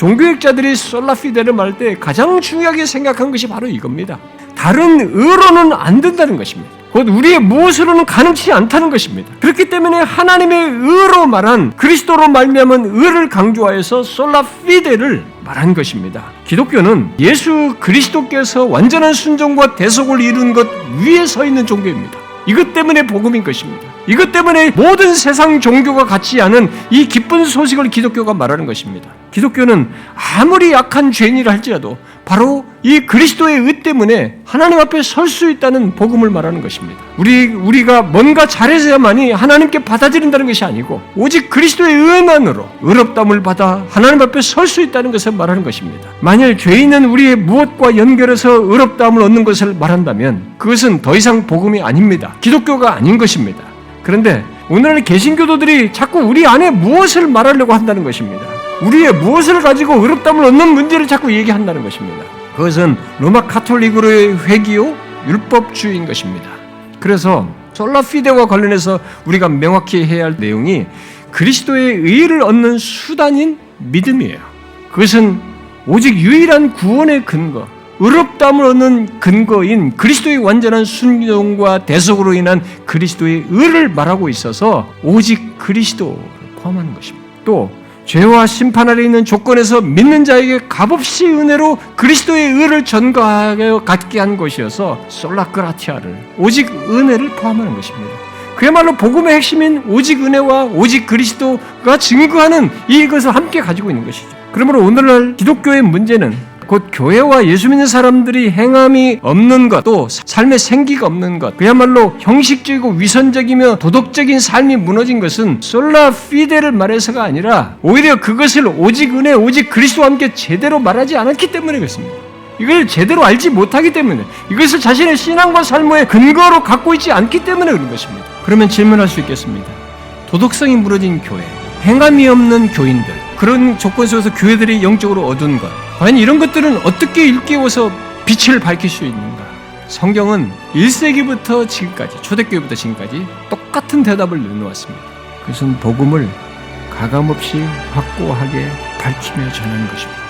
종교학자들이 솔라피데를 말할 때 가장 중요하게 생각한 것이 바로 이겁니다. 다른 의로는 안 된다는 것입니다. 곧 우리의 무엇으로는 가능치 않다는 것입니다. 그렇기 때문에 하나님의 의로 말한 그리스도로 말미암은 의를 강조하여서 솔라피데를 말한 것입니다. 기독교는 예수 그리스도께서 완전한 순종과 대속을 이룬 것 위에 서 있는 종교입니다. 이것 때문에 복음인 것입니다. 이것 때문에 모든 세상 종교가 갖지 않은 이 기쁜 소식을 기독교가 말하는 것입니다. 기독교는 아무리 약한 죄인이라 할지라도 바로 이 그리스도의 의 때문에 하나님 앞에 설 수 있다는 복음을 말하는 것입니다. 우리가 뭔가 잘해서야만이 하나님께 받아들인다는 것이 아니고 오직 그리스도의 의만으로 의롭다함을 받아 하나님 앞에 설 수 있다는 것을 말하는 것입니다. 만일 죄인은 우리의 무엇과 연결해서 의롭다함을 얻는 것을 말한다면 그것은 더 이상 복음이 아닙니다. 기독교가 아닌 것입니다. 그런데 오늘날 개신교도들이 자꾸 우리 안에 무엇을 말하려고 한다는 것입니다. 우리의 무엇을 가지고 의롭다함을 얻는 문제를 자꾸 얘기한다는 것입니다. 그것은 로마 카톨릭으로의 회기요 율법주의인 것입니다. 그래서 솔라피데와 관련해서 우리가 명확히 해야 할 내용이 그리스도의 의를 얻는 수단인 믿음이에요. 그것은 오직 유일한 구원의 근거, 의롭다함을 얻는 근거인 그리스도의 완전한 순종과 대속으로 인한 그리스도의 의를 말하고 있어서 오직 그리스도를 포함하는 것입니다. 또 죄와 심판 아래 있는 조건에서 믿는 자에게 값없이 은혜로 그리스도의 의를 전가하여 갖게 한 것이어서 솔라그라티아를 오직 은혜를 포함하는 것입니다. 그야말로 복음의 핵심인 오직 은혜와 오직 그리스도가 증거하는 이것을 함께 가지고 있는 것이죠. 그러므로 오늘날 기독교의 문제는 곧 교회와 예수 믿는 사람들이 행함이 없는 것, 또 삶의 생기가 없는 것, 그야말로 형식적이고 위선적이며 도덕적인 삶이 무너진 것은 솔라피데를 말해서가 아니라 오히려 그것을 오직 은혜, 오직 그리스도와 함께 제대로 말하지 않았기 때문에 그렇습니다. 이걸 제대로 알지 못하기 때문에, 이것을 자신의 신앙과 삶의 근거로 갖고 있지 않기 때문에 그런 것입니다. 그러면 질문할 수 있겠습니다. 도덕성이 무너진 교회, 행함이 없는 교인들, 그런 조건 속에서 교회들이 영적으로 얻은 것, 과연 이런 것들은 어떻게 일깨워서 빛을 밝힐 수 있는가? 성경은 1세기부터 지금까지, 초대교회부터 지금까지 똑같은 대답을 내놓았습니다. 그것은 복음을 가감없이 확고하게 밝히며 전하는 것입니다.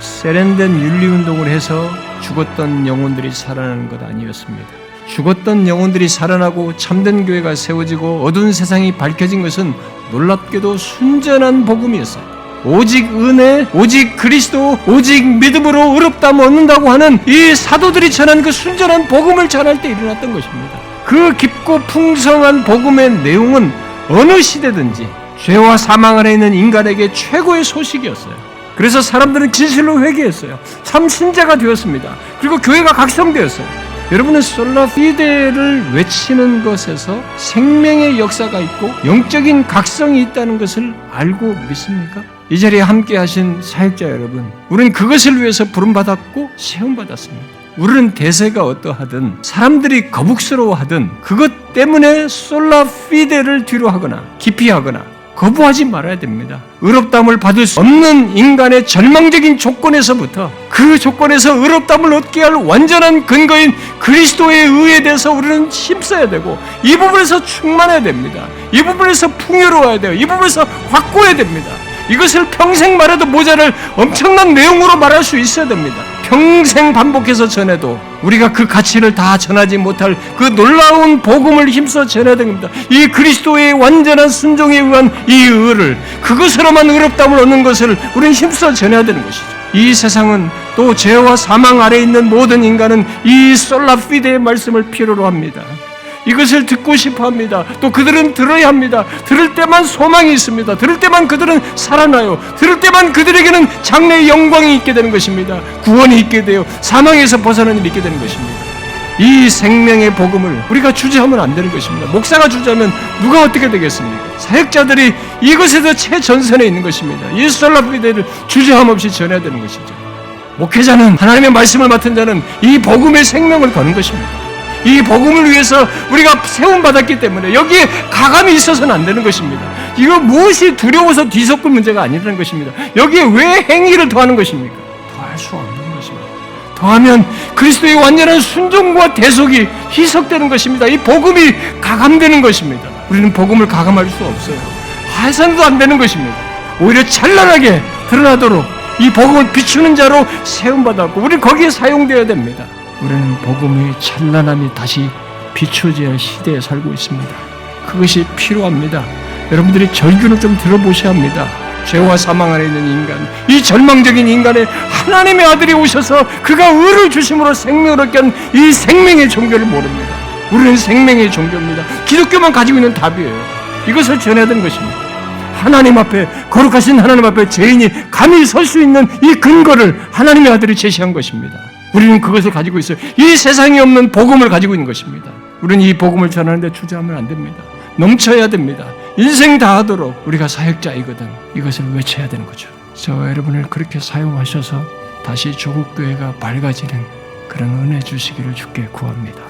세련된 윤리운동을 해서 죽었던 영혼들이 살아나는 것 아니었습니다. 죽었던 영혼들이 살아나고 참된 교회가 세워지고 어두운 세상이 밝혀진 것은 놀랍게도 순전한 복음이었어요. 오직 은혜, 오직 그리스도, 오직 믿음으로 의롭다함을 얻는다고 하는 이 사도들이 전한 그 순전한 복음을 전할 때 일어났던 것입니다. 그 깊고 풍성한 복음의 내용은 어느 시대든지 죄와 사망 아래 있는 인간에게 최고의 소식이었어요. 그래서 사람들은 진실로 회개했어요. 참 신자가 되었습니다. 그리고 교회가 각성되었어요. 여러분은 솔라피데를 외치는 것에서 생명의 역사가 있고 영적인 각성이 있다는 것을 알고 믿습니까? 이 자리에 함께 하신 사역자 여러분, 우리는 그것을 위해서 부름받았고 세움받았습니다. 우리는 대세가 어떠하든 사람들이 거북스러워하든 그것 때문에 솔라피데를 뒤로하거나 기피하거나 거부하지 말아야 됩니다. 의롭다함을 받을 수 없는 인간의 절망적인 조건에서부터 그 조건에서 의롭다함을 얻게 할 완전한 근거인 그리스도의 의에 대해서 우리는 힘써야 되고 이 부분에서 충만해야 됩니다. 이 부분에서 풍요로워야 돼요. 이 부분에서 확고해야 됩니다. 이것을 평생 말해도 모자랄 엄청난 내용으로 말할 수 있어야 됩니다. 평생 반복해서 전해도 우리가 그 가치를 다 전하지 못할 그 놀라운 복음을 힘써 전해야 됩니다. 이 그리스도의 완전한 순종에 의한 이 의를, 그것으로만 의롭다함을 얻는 것을 우리는 힘써 전해야 되는 것이죠. 이 세상은 또 죄와 사망 아래에 있는 모든 인간은 이 솔라피데의 말씀을 필요로 합니다. 이것을 듣고 싶어 합니다. 또 그들은 들어야 합니다. 들을 때만 소망이 있습니다. 들을 때만 그들은 살아나요. 들을 때만 그들에게는 장래의 영광이 있게 되는 것입니다. 구원이 있게 되어 사망에서 벗어나는 일이 있게 되는 것입니다. 이 생명의 복음을 우리가 주저하면 안 되는 것입니다. 목사가 주저하면 누가 어떻게 되겠습니까? 사역자들이 이것에서 최전선에 있는 것입니다. 이 솔라피데를 주저함 없이 전해야 되는 것이죠. 목회자는, 하나님의 말씀을 맡은 자는 이 복음의 생명을 거는 것입니다. 이 복음을 위해서 우리가 세움받았기 때문에 여기에 가감이 있어서는 안 되는 것입니다. 이거 무엇이 두려워서 뒤섞을 문제가 아니라는 것입니다. 여기에 왜 행위를 더하는 것입니까? 더할 수 없는 것입니다. 더하면 그리스도의 완전한 순종과 대속이 희석되는 것입니다. 이 복음이 가감되는 것입니다. 우리는 복음을 가감할 수 없어요. 해산도 안 되는 것입니다. 오히려 찬란하게 드러나도록 이 복음을 비추는 자로 세움받았고 우리는 거기에 사용되어야 됩니다. 우리는 복음의 찬란함이 다시 비춰져야 할 시대에 살고 있습니다. 그것이 필요합니다. 여러분들이 절규를 좀 들어보셔야 합니다. 죄와 사망 안에 있는 인간, 이 절망적인 인간에 하나님의 아들이 오셔서 그가 의를 주심으로 생명을 얻게 한 이 생명의 종교를 모릅니다. 우리는 생명의 종교입니다. 기독교만 가지고 있는 답이에요. 이것을 전해야 되는 것입니다. 하나님 앞에, 거룩하신 하나님 앞에 죄인이 감히 설 수 있는 이 근거를 하나님의 아들이 제시한 것입니다. 우리는 그것을 가지고 있어요. 이 세상에 없는 복음을 가지고 있는 것입니다. 우리는 이 복음을 전하는데 주저하면 안 됩니다. 넘쳐야 됩니다. 인생 다하도록 우리가 사역자이거든. 이것을 외쳐야 되는 거죠. 저와 여러분을 그렇게 사용하셔서 다시 조국교회가 밝아지는 그런 은혜 주시기를 주께 구합니다.